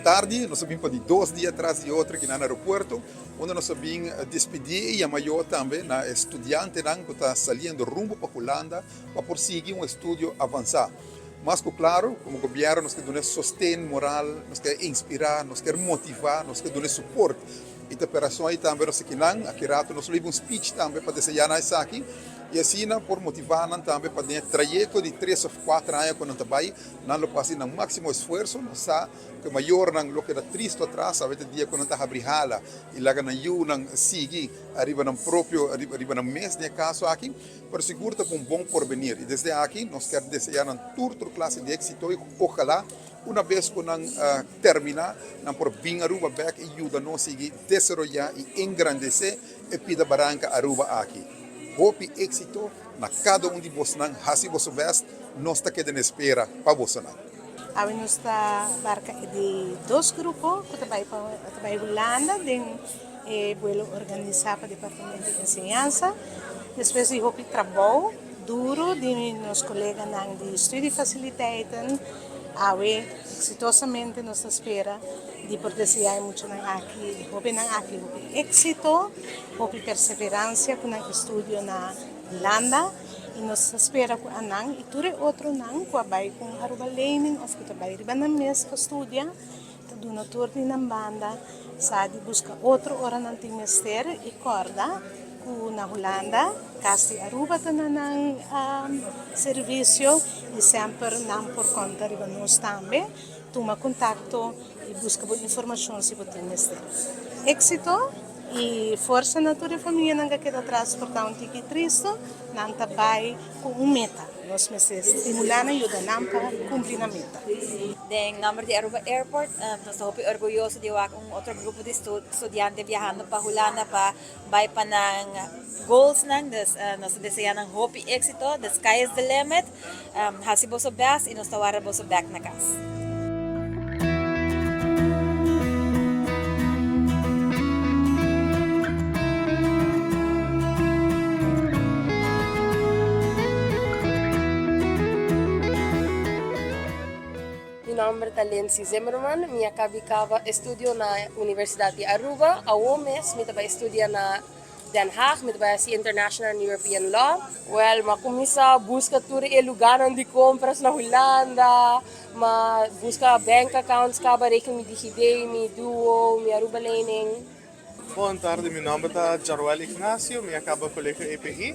tarde, nós sabemos de 2 dias atrás de outro aqui no aeroporto, onde nós sabemos despedir e a maior também na estudante que está saindo rumbo para a Holanda para prosseguir um estudo avançado. Mas, claro, como governo, nós queremos dar sustento moral, nós queremos inspirar, nós queremos motivar, nós queremos dar suporte. E a operação aí também, nós queremos, aqui rato, nós levamos um speech também para desenhar isso aqui, e assim, por motivar também para o trajeto de 3 ou 4 anos quando nós vai, nós fazemos o máximo esforço, nós sabemos que maior não que era triste atrás, a vezes dia quando nós abrigala e lá na não sigue, arriba no próprio, arriba no mês de caso aqui, para seguro que bom porvenir. E desde aqui, nós queremos desejar toda classe de êxito e ojalá uma vez que nós terminar, nós por vir a Aruba back e ajuda-nos a seguir, desarrollar e engrandecer e pida barranca Aruba aqui. Hope êxito na cada de vocês, assim vocês nós está querendo espera para vocês. A nossa barca é de 2 grupos, que vai para Holanda, tem vuelo organizado para o Departamento de Enseñanza. Depois de Hope trabalho duro de nossos colegas de estudo e facilitaten, exitosamente nos espera de por desejar muito aqui, Hope êxito, Hope perseverança com o estudo na Holanda. E nos espera com anang e tudo outro nang com vai com Aruba Learning of que vai riba na mês para estudar do na turno na banda sabe busca outro hora na trimestre e corda com na Holanda kasi Aruba na nang serviço e sempre não por conta riba nós também toma contato e busca boa informação se boa trimestre éxito e força na tua família não quer transportar um ticket triste não vai com meta nós meses estimular e ajudar não para cumprir a meta. Den number de Aruba Airport, nós estamos orgulhosos de outro grupo de estudiantes viajando para Holanda para vai para ng goals nang nós desejamos ng hope e éxito, the sky is the limit, hasibo sa best e nós tawara sa back na kas. Mi nombre es Lindsay Zimmerman, mi acababa estudio na Universidad de Aruba, a mes mi estudia na Den Haag, mi International and European Law. Well, makumisa busca tur e lugar onde compras na Holanda, ma busca bank accounts kaba rekening mi DigiD, mi Duo, mi Aruba Learning. Boa tarde, meu nome é Jaruel Ignacio, me acabo colegio EPI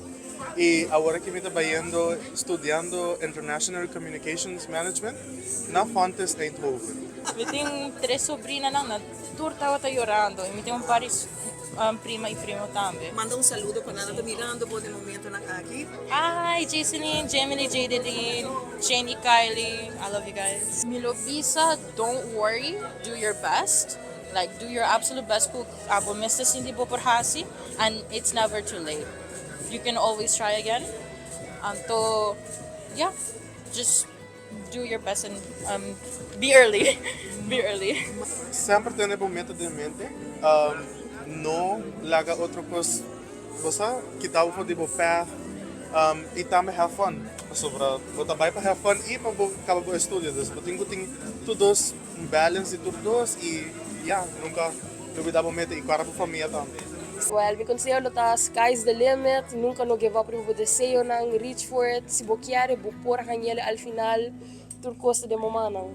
e agora que me trabalhando estudando International Communications Management na Fontes Eindhoven. Eu tenho 3 sobrinhas na tour estava chorando e me tem pares prima e primo também. Manda saludo para Ana mirando por de momento na aqui. Hi, Jason, Gemini, Jadeline, Jenny, Kylie, I love you guys. Milobisa, don't worry, do your best. Like, do your absolute best kung abo mestes hindi po porhasi, and it's never too late. You can always try again. Yeah, just do your best and be early. Be early. Sempre tem momento de mente, não laga outra coisa, que tal for de path, e também have fun. Sobra, você vai para have fun e para acabar o estudo. Então, tem todos balance de todos e nunca duvidar momento e para a família também. Well, mi considero that sky is the limit, nunca no give up rin po deseo nang reach for it, si bokiare, bupura kanyele al final, tur costa de momanang.